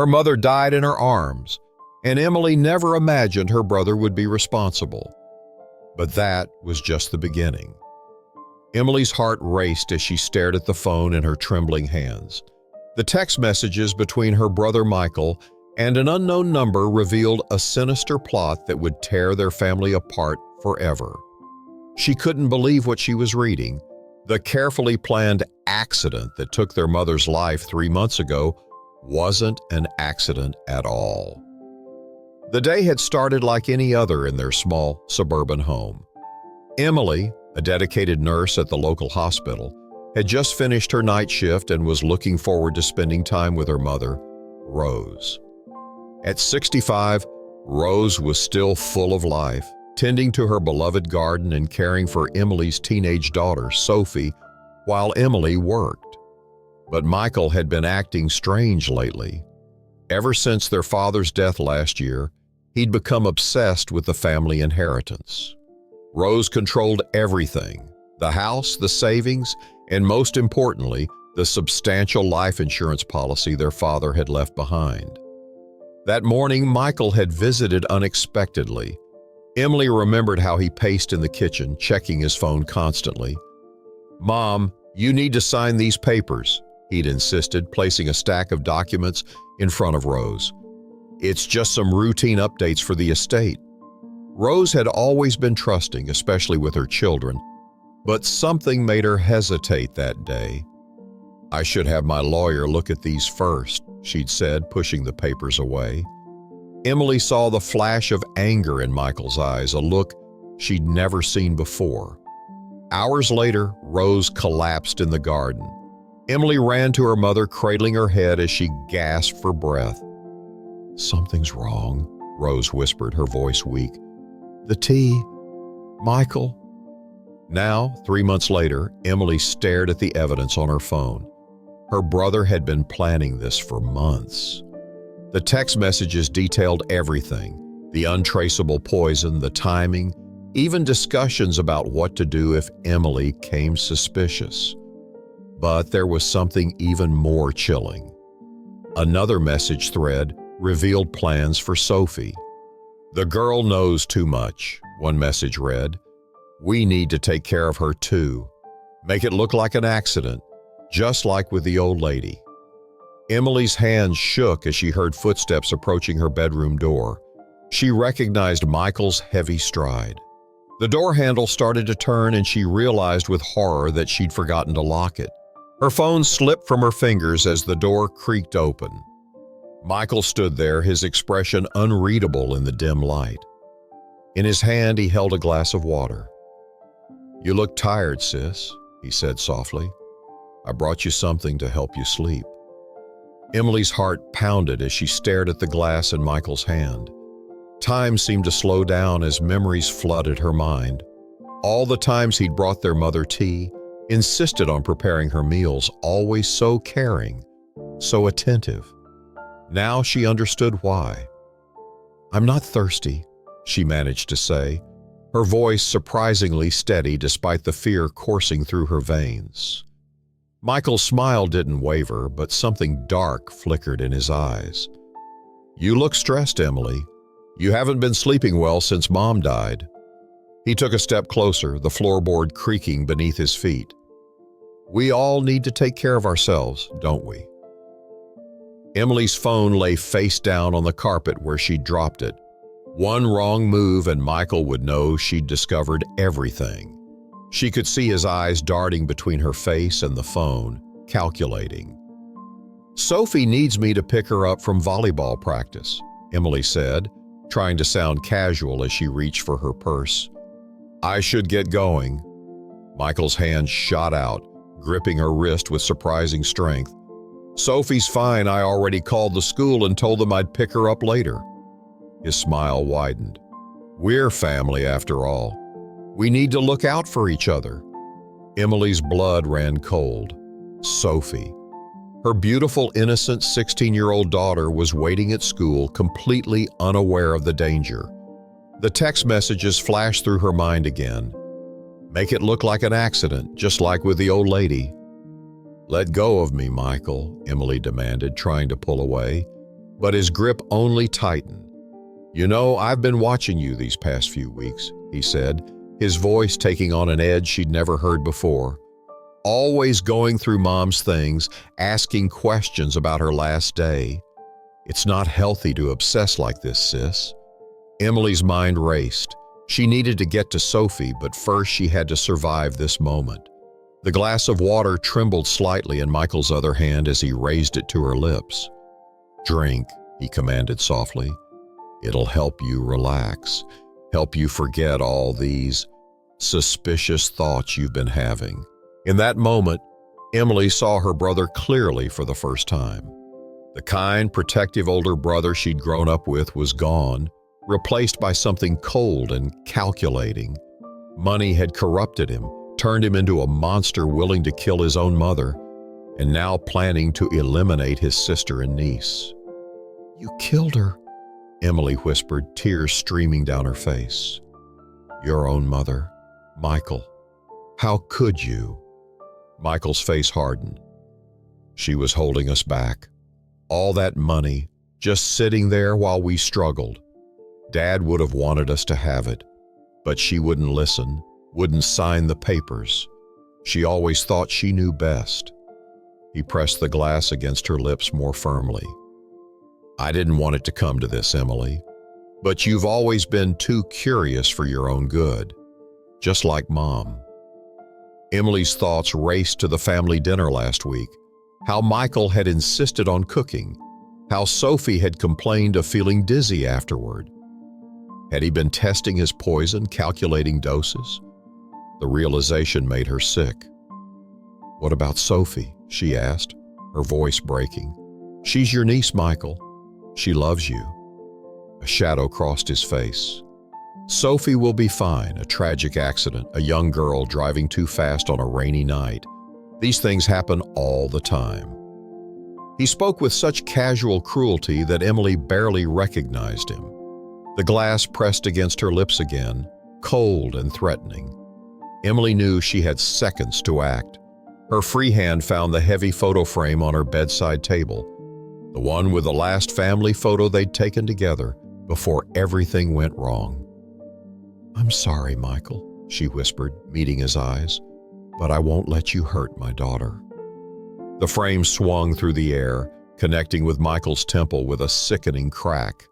Her mother died in her arms, and Emily never imagined her brother would be responsible. But that was just the beginning. Emily's heart raced as she stared at the phone in her trembling hands. The text messages between her brother Michael and an unknown number revealed a sinister plot that would tear their family apart forever. She couldn't believe what she was reading. The carefully planned accident that took their mother's life 3 months ago wasn't an accident at all. The day had started like any other in their small suburban home. Emily, a dedicated nurse at the local hospital, had just finished her night shift and was looking forward to spending time with her mother, Rose. At 65, Rose was still full of life, tending to her beloved garden and caring for Emily's teenage daughter, Sophie, while Emily worked. But Michael had been acting strange lately. Ever since their father's death last year, he'd become obsessed with the family inheritance. Rose controlled everything: the house, the savings, and most importantly, the substantial life insurance policy their father had left behind. That morning, Michael had visited unexpectedly. Emily remembered how he paced in the kitchen, checking his phone constantly. "Mom, you need to sign these papers," he'd insisted, placing a stack of documents in front of Rose. "It's just some routine updates for the estate." Rose had always been trusting, especially with her children, but something made her hesitate that day. "I should have my lawyer look at these first," she'd said, pushing the papers away. Emily saw the flash of anger in Michael's eyes, a look she'd never seen before. Hours later, Rose collapsed in the garden. Emily ran to her mother, cradling her head as she gasped for breath. "Something's wrong," Rose whispered, her voice weak. "The tea, Michael." Now, 3 months later, Emily stared at the evidence on her phone. Her brother had been planning this for months. The text messages detailed everything: the untraceable poison, the timing, even discussions about what to do if Emily came suspicious. But there was something even more chilling. Another message thread revealed plans for Sophie. "The girl knows too much," one message read. "We need to take care of her too. Make it look like an accident, just like with the old lady." Emily's hands shook as she heard footsteps approaching her bedroom door. She recognized Michael's heavy stride. The door handle started to turn and she realized with horror that she'd forgotten to lock it. Her phone slipped from her fingers as the door creaked open. Michael stood there, his expression unreadable in the dim light. In his hand, he held a glass of water. "You look tired, sis," he said softly. "I brought you something to help you sleep." Emily's heart pounded as she stared at the glass in Michael's hand. Time seemed to slow down as memories flooded her mind. All the times he'd brought their mother tea, insisted on preparing her meals, always so caring, so attentive. Now she understood why. "I'm not thirsty," she managed to say, her voice surprisingly steady despite the fear coursing through her veins. Michael's smile didn't waver, but something dark flickered in his eyes. "You look stressed, Emily. You haven't been sleeping well since Mom died." He took a step closer, the floorboard creaking beneath his feet. "We all need to take care of ourselves, don't we?" Emily's phone lay face down on the carpet where she'd dropped it. One wrong move and Michael would know she'd discovered everything. She could see his eyes darting between her face and the phone, calculating. "Sophie needs me to pick her up from volleyball practice," Emily said, trying to sound casual as she reached for her purse. "I should get going." Michael's hand shot out, gripping her wrist with surprising strength. "Sophie's fine. I already called the school and told them I'd pick her up later." His smile widened. "We're family after all. We need to look out for each other." Emily's blood ran cold. Sophie. Her beautiful, innocent 16-year-old daughter was waiting at school, completely unaware of the danger. The text messages flashed through her mind again. "Make it look like an accident, just like with the old lady." "Let go of me, Michael," Emily demanded, trying to pull away. but his grip only tightened. "You know, I've been watching you these past few weeks," he said, his voice taking on an edge she'd never heard before. "Always going through Mom's things, asking questions about her last day. It's not healthy to obsess like this, sis." Emily's mind raced. She needed to get to Sophie, but first she had to survive this moment. The glass of water trembled slightly in Michael's other hand as he raised it to her lips. "Drink," he commanded softly. "It'll help you relax, help you forget all these suspicious thoughts you've been having." In that moment, Emily saw her brother clearly for the first time. The kind, protective older brother she'd grown up with was gone, replaced by something cold and calculating. Money had corrupted him, turned him into a monster willing to kill his own mother, and now planning to eliminate his sister and niece. "You killed her," Emily whispered, tears streaming down her face. "Your own mother, Michael. How could you?" Michael's face hardened. "She was holding us back. All that money, just sitting there while we struggled. Dad would have wanted us to have it, but she wouldn't listen, wouldn't sign the papers. She always thought she knew best." He pressed the glass against her lips more firmly. "I didn't want it to come to this, Emily, but you've always been too curious for your own good, just like Mom." Emily's thoughts raced to the family dinner last week, how Michael had insisted on cooking, how Sophie had complained of feeling dizzy afterward. Had he been testing his poison, calculating doses? The realization made her sick. "What about Sophie?" she asked, her voice breaking. "She's your niece, Michael. She loves you." A shadow crossed his face. "Sophie will be fine. A tragic accident, a young girl driving too fast on a rainy night. These things happen all the time." He spoke with such casual cruelty that Emily barely recognized him. The glass pressed against her lips again, cold and threatening. Emily knew she had seconds to act. Her free hand found the heavy photo frame on her bedside table, the one with the last family photo they'd taken together before everything went wrong. "I'm sorry, Michael," she whispered, meeting his eyes, "but I won't let you hurt my daughter." The frame swung through the air, connecting with Michael's temple with a sickening crack.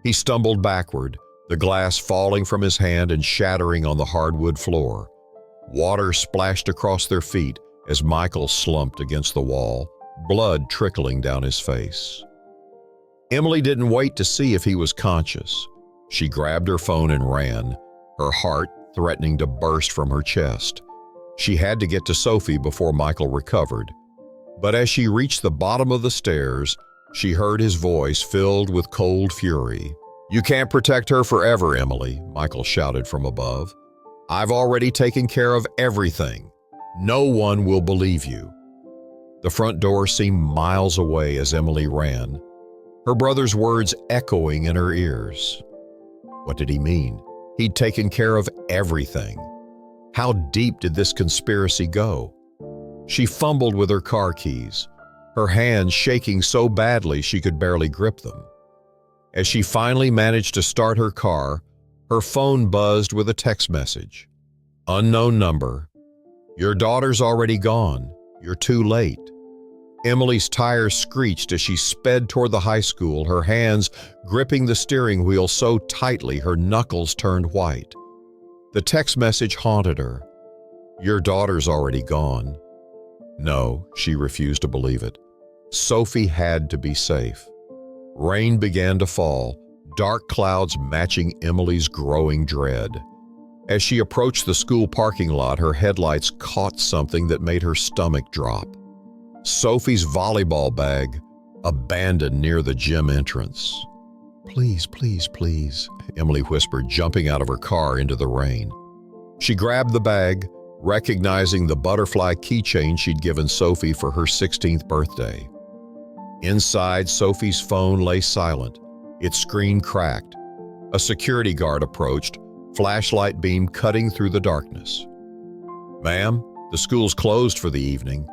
He stumbled backward, the glass falling from his hand and shattering on the hardwood floor. Water splashed across their feet as Michael slumped against the wall, blood trickling down his face. Emily didn't wait to see if he was conscious. She grabbed her phone and ran, her heart threatening to burst from her chest. She had to get to Sophie before Michael recovered. But as she reached the bottom of the stairs, she heard his voice filled with cold fury. "You can't protect her forever, Emily," Michael shouted from above. "I've already taken care of everything. No one will believe you." The front door seemed miles away as Emily ran, her brother's words echoing in her ears. What did he mean? He'd taken care of everything. How deep did this conspiracy go? She fumbled with her car keys, her hands shaking so badly she could barely grip them. As she finally managed to start her car, her phone buzzed with a text message. "Unknown number. Your daughter's already gone. You're too late." Emily's tires screeched as she sped toward the high school, her hands gripping the steering wheel so tightly her knuckles turned white. The text message haunted her. "Your daughter's already gone." No, she refused to believe it. Sophie had to be safe. Rain began to fall, dark clouds matching Emily's growing dread. As she approached the school parking lot, her headlights caught something that made her stomach drop. Sophie's volleyball bag, abandoned near the gym entrance. "Please, please, please," Emily whispered, jumping out of her car into the rain. She grabbed the bag, recognizing the butterfly keychain she'd given Sophie for her 16th birthday. Inside, Sophie's phone lay silent, its screen cracked. A security guard approached, flashlight beam cutting through the darkness. "Ma'am, the school's closed for the evening."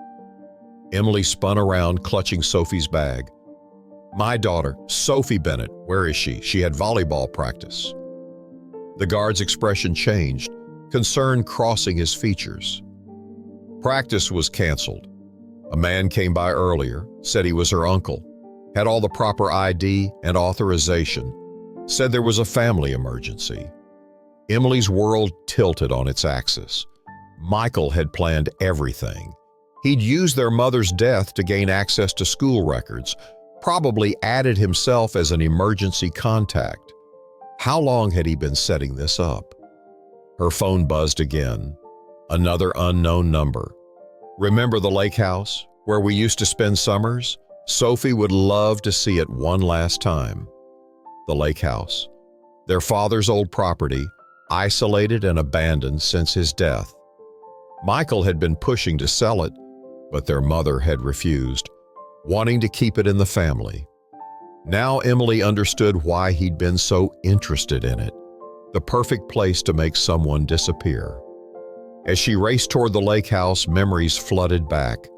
Emily spun around, clutching Sophie's bag. "My daughter, Sophie Bennett, where is she? She had volleyball practice." The guard's expression changed, concern crossing his features. Practice was canceled. A man came by earlier, said he was her uncle, had all the proper ID and authorization, said there was a family emergency. Emily's world tilted on its axis. Michael had planned everything. He'd used their mother's death to gain access to school records, probably added himself as an emergency contact. How long had he been setting this up? Her phone buzzed again. Another unknown number. "Remember the lake house, where we used to spend summers? Sophie would love to see it one last time." The lake house. Their father's old property, isolated and abandoned since his death. Michael had been pushing to sell it, but their mother had refused, wanting to keep it in the family. Now Emily understood why he'd been so interested in it. The perfect place to make someone disappear. As she raced toward the lake house, memories flooded back.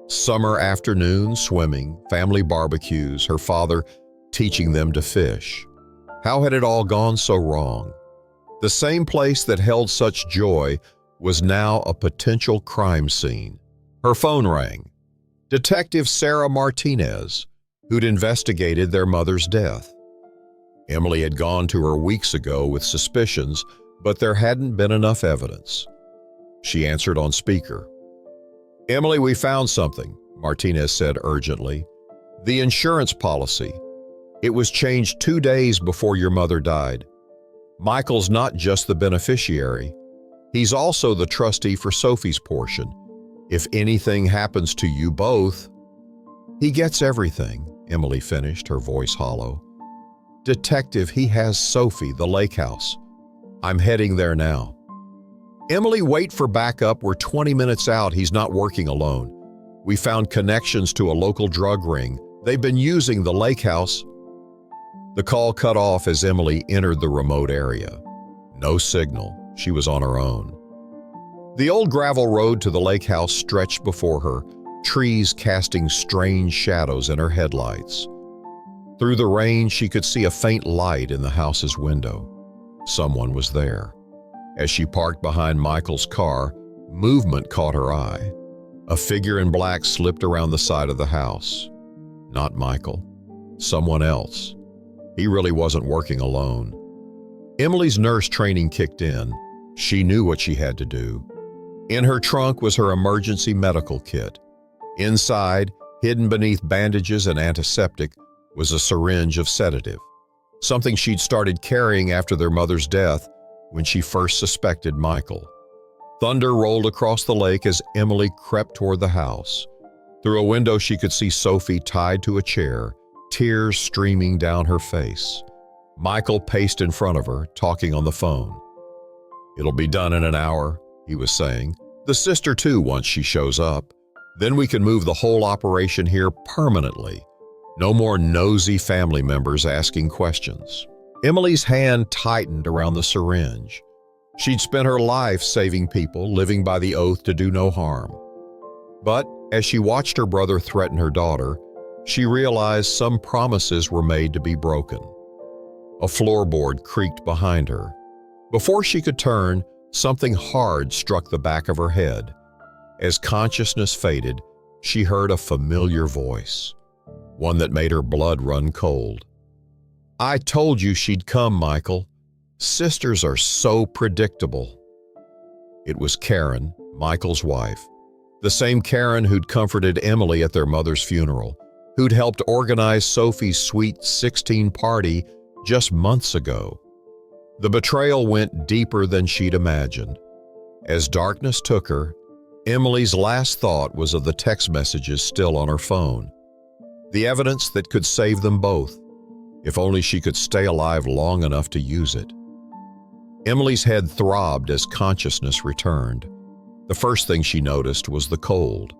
Summer afternoons, swimming, family barbecues, her father teaching them to fish. How had it all gone so wrong? The same place that held such joy was now a potential crime scene. Her phone rang. Detective Sarah Martinez, who'd investigated their mother's death. Emily had gone to her weeks ago with suspicions, but there hadn't been enough evidence. She answered on speaker. "Emily, we found something," Martinez said urgently. "The insurance policy. It was changed 2 days before your mother died. Michael's not just the beneficiary. He's also the trustee for Sophie's portion. If anything happens to you both..." "He gets everything," Emily finished, her voice hollow. "Detective, he has Sophie, the lake house. I'm heading there now." "Emily, wait for backup. We're 20 minutes out. He's not working alone. We found connections to a local drug ring. They've been using the lake house." The call cut off as Emily entered the remote area. No signal. She was on her own. The old gravel road to the lake house stretched before her, trees casting strange shadows in her headlights. Through the rain, she could see a faint light in the house's window. Someone was there. As she parked behind Michael's car, movement caught her eye. A figure in black slipped around the side of the house. Not Michael. Someone else. He really wasn't working alone. Emily's nurse training kicked in. She knew what she had to do. In her trunk was her emergency medical kit. Inside, hidden beneath bandages and antiseptic, was a syringe of sedative, something she'd started carrying after their mother's death when she first suspected Michael. Thunder rolled across the lake as Emily crept toward the house. Through a window she could see Sophie tied to a chair, tears streaming down her face. Michael paced in front of her, talking on the phone. "It'll be done in an hour," he was saying. "The sister too, once she shows up. Then we can move the whole operation here permanently. No more nosy family members asking questions." Emily's hand tightened around the syringe. She'd spent her life saving people, living by the oath to do no harm. But as she watched her brother threaten her daughter, she realized some promises were made to be broken. A floorboard creaked behind her. Before she could turn, something hard struck the back of her head. As consciousness faded, she heard a familiar voice, one that made her blood run cold. "I told you she'd come, Michael. Sisters are so predictable." It was Karen, Michael's wife, the same Karen who'd comforted Emily at their mother's funeral, who'd helped organize Sophie's sweet 16 party just months ago. The betrayal went deeper than she'd imagined. As darkness took her, Emily's last thought was of the text messages still on her phone. The evidence that could save them both, if only she could stay alive long enough to use it. Emily's head throbbed as consciousness returned. The first thing she noticed was the cold.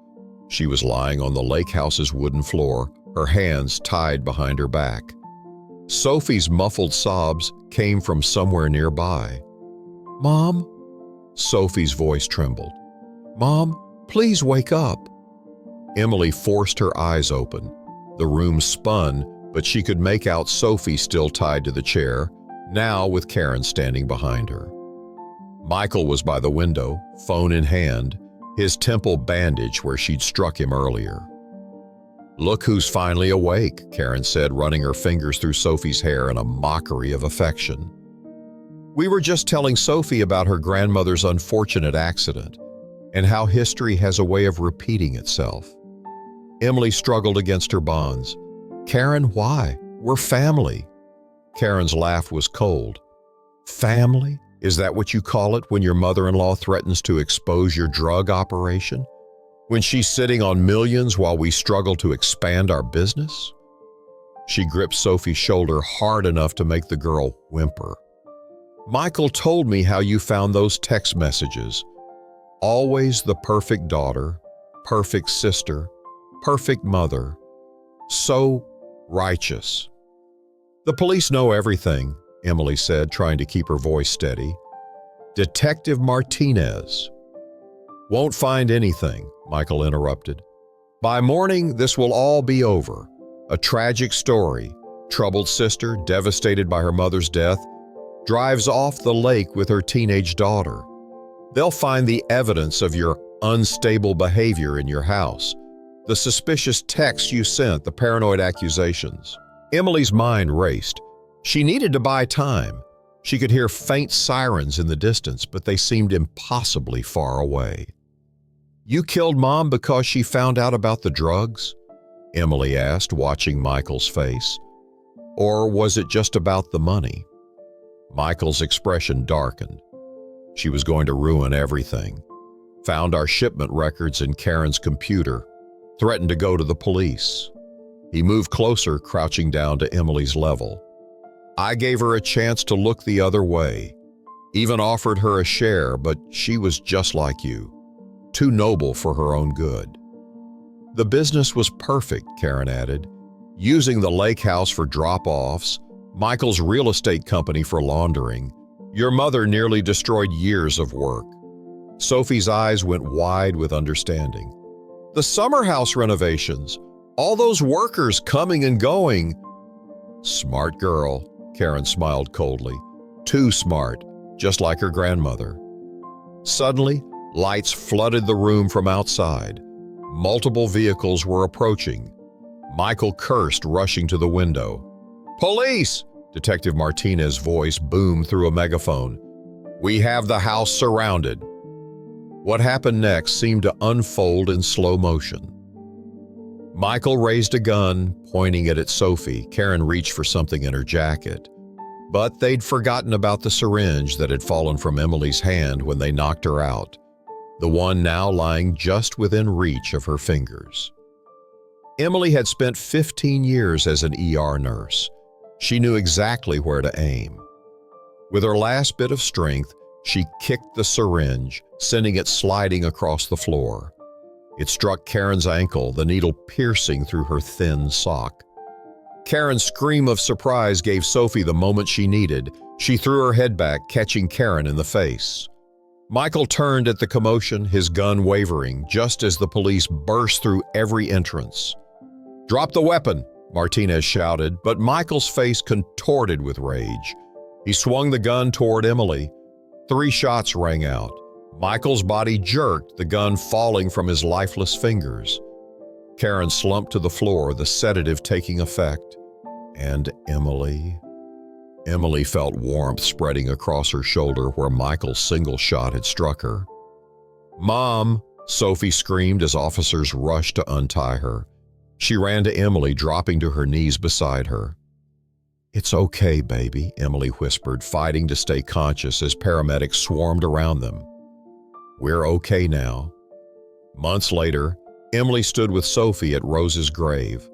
She was lying on the lake house's wooden floor, her hands tied behind her back. Sophie's muffled sobs came from somewhere nearby. "Mom?" Sophie's voice trembled. "Mom, please wake up." Emily forced her eyes open. The room spun, but she could make out Sophie still tied to the chair, now with Karen standing behind her. Michael was by the window, phone in hand, his temple bandaged where she'd struck him earlier. "Look who's finally awake," Karen said, running her fingers through Sophie's hair in a mockery of affection. "We were just telling Sophie about her grandmother's unfortunate accident and how history has a way of repeating itself." Emily struggled against her bonds. "Karen, why? We're family." Karen's laugh was cold. "Family? Is that what you call it when your mother-in-law threatens to expose your drug operation? When she's sitting on millions while we struggle to expand our business?" She gripped Sophie's shoulder hard enough to make the girl whimper. "Michael told me how you found those text messages. Always the perfect daughter, perfect sister, perfect mother. So righteous." "The police know everything," Emily said, trying to keep her voice steady. "Detective Martinez." "Won't find anything," Michael interrupted. "By morning, this will all be over. A tragic story. Troubled sister, devastated by her mother's death, drives off the lake with her teenage daughter. They'll find the evidence of your unstable behavior in your house, the suspicious texts you sent, the paranoid accusations." Emily's mind raced. She needed to buy time. She could hear faint sirens in the distance, but they seemed impossibly far away. "You killed Mom because she found out about the drugs?" Emily asked, watching Michael's face. "Or was it just about the money?" Michael's expression darkened. "She was going to ruin everything. Found our shipment records in Karen's computer. Threatened to go to the police." He moved closer, crouching down to Emily's level. "I gave her a chance to look the other way. Even offered her a share, but she was just like you. Too noble for her own good." "The business was perfect," Karen added. "Using the lake house for drop-offs, Michael's real estate company for laundering. Your mother nearly destroyed years of work." Sophie's eyes went wide with understanding. "The summer house renovations, all those workers coming and going." "Smart girl," Karen smiled coldly. "Too smart, just like her grandmother." Suddenly, lights flooded the room from outside. Multiple vehicles were approaching. Michael cursed, rushing to the window. "Police!" Detective Martinez's voice boomed through a megaphone. "We have the house surrounded." What happened next seemed to unfold in slow motion. Michael raised a gun, pointing it at Sophie. Karen reached for something in her jacket. But they'd forgotten about the syringe that had fallen from Emily's hand when they knocked her out, the one now lying just within reach of her fingers. Emily had spent 15 years as an ER nurse. She knew exactly where to aim. With her last bit of strength, she kicked the syringe, sending it sliding across the floor. It struck Karen's ankle, the needle piercing through her thin sock. Karen's scream of surprise gave Sophie the moment she needed. She threw her head back, catching Karen in the face. Michael turned at the commotion, his gun wavering, just as the police burst through every entrance. "Drop the weapon," Martinez shouted, but Michael's face contorted with rage. He swung the gun toward Emily. 3 shots rang out. Michael's body jerked, the gun falling from his lifeless fingers. Karen slumped to the floor, the sedative taking effect. And Emily? Emily felt warmth spreading across her shoulder where Michael's single shot had struck her. "Mom!" Sophie screamed as officers rushed to untie her. She ran to Emily, dropping to her knees beside her. "It's okay, baby," Emily whispered, fighting to stay conscious as paramedics swarmed around them. "We're okay now." Months later, Emily stood with Sophie at Rose's grave.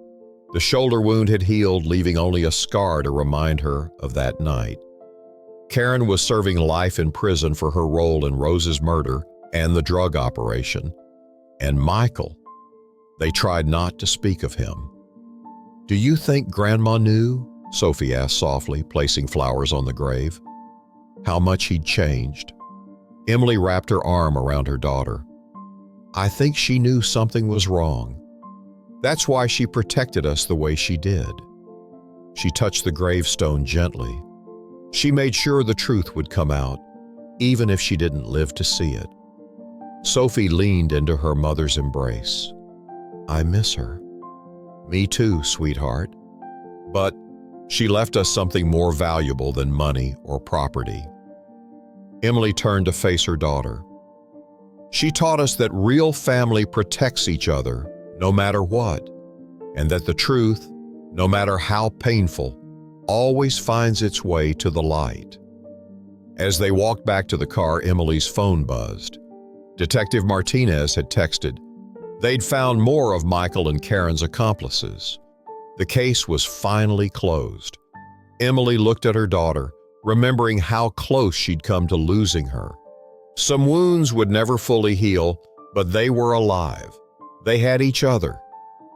The shoulder wound had healed, leaving only a scar to remind her of that night. Karen was serving life in prison for her role in Rose's murder and the drug operation. And Michael, they tried not to speak of him. "Do you think Grandma knew?" Sophie asked softly, placing flowers on the grave. "How much he'd changed?" Emily wrapped her arm around her daughter. "I think she knew something was wrong. That's why she protected us the way she did." She touched the gravestone gently. She made sure the truth would come out, even if she didn't live to see it. Sophie leaned into her mother's embrace. "I miss her." "Me too, sweetheart. But she left us something more valuable than money or property." Emily turned to face her daughter. "She taught us that real family protects each other no matter what, and that the truth, no matter how painful, always finds its way to the light." As they walked back to the car, Emily's phone buzzed. Detective Martinez had texted. They'd found more of Michael and Karen's accomplices. The case was finally closed. Emily looked at her daughter, remembering how close she'd come to losing her. Some wounds would never fully heal, but they were alive. They had each other.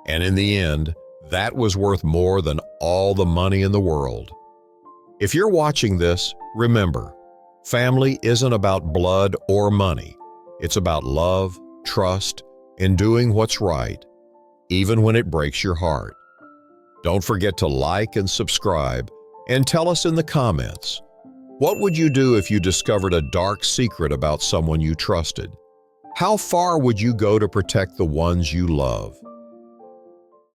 And in the end, that was worth more than all the money in the world. If you're watching this, remember, family isn't about blood or money. It's about love, trust, and doing what's right, even when it breaks your heart. Don't forget to like and subscribe, and tell us in the comments, what would you do if you discovered a dark secret about someone you trusted? How far would you go to protect the ones you love?